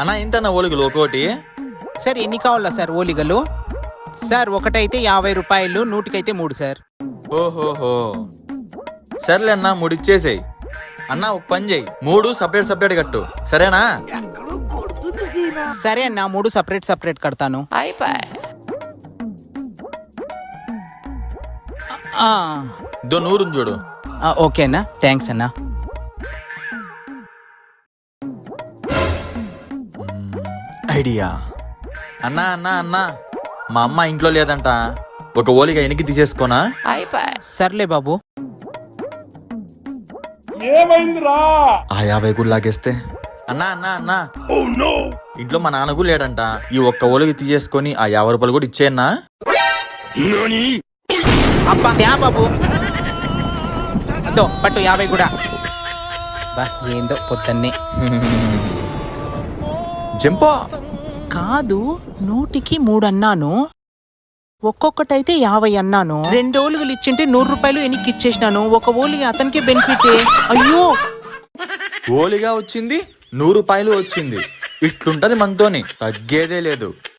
అన్నా ఇంతన్నా ఓలిగలు ఒక్కోటి? సార్ ఎన్ని కావాలా సార్ ఓలిగలు? సార్ ఒకటైతే 50 రూపాయలు, 100కైతే 3 సార్. ఓహోహో, సర్లే అన్నా 3 ఇచ్చేసేయి. అన్నా ఒక పని చేయి, 3 సపరేట్ కట్టు, సరేనా? సరే అన్న, 3 సపరేట్ కడతాను. దో 100 చూడు. ఓకే అన్న, థ్యాంక్స్ అన్న. ఐడియా. అన్నా అన్నా అన్నా, మా అమ్మ ఇంట్లో లేదంట, ఒక ఓలిగా ఎనికి తీసేసుకోనా? సర్లే బాబు. ఆ 50 కూడా లాగేస్తే. అన్నా అన్నా అన్నా, ఇంట్లో మా నాన్న కూడా లేడంట, ఈ ఒక్క ఓలిగా తీసేసుకొని ఆ 50 రూపాయలు కూడా ఇచ్చేయన్నా? అబ్బా త్యా బాబు, అదో పట్టు 50 కూడా. బా ఏందో పొద్దున్నే. జంపో. కాదు, 100కి 3 అన్నాను, ఒక్కొక్కటైతే 50 అన్నాను. 2 ఓలిగలు ఇచ్చింటే 100 రూపాయలు ఎనికి ఇచ్చేసినాను. ఒక ఓలిగా అతనికే బెనిఫిట్. అయ్యో, ఓలిగా వచ్చింది, 100 రూపాయలు వచ్చింది. ఇట్లుంటది మనతోని, తగ్గేదే లేదు.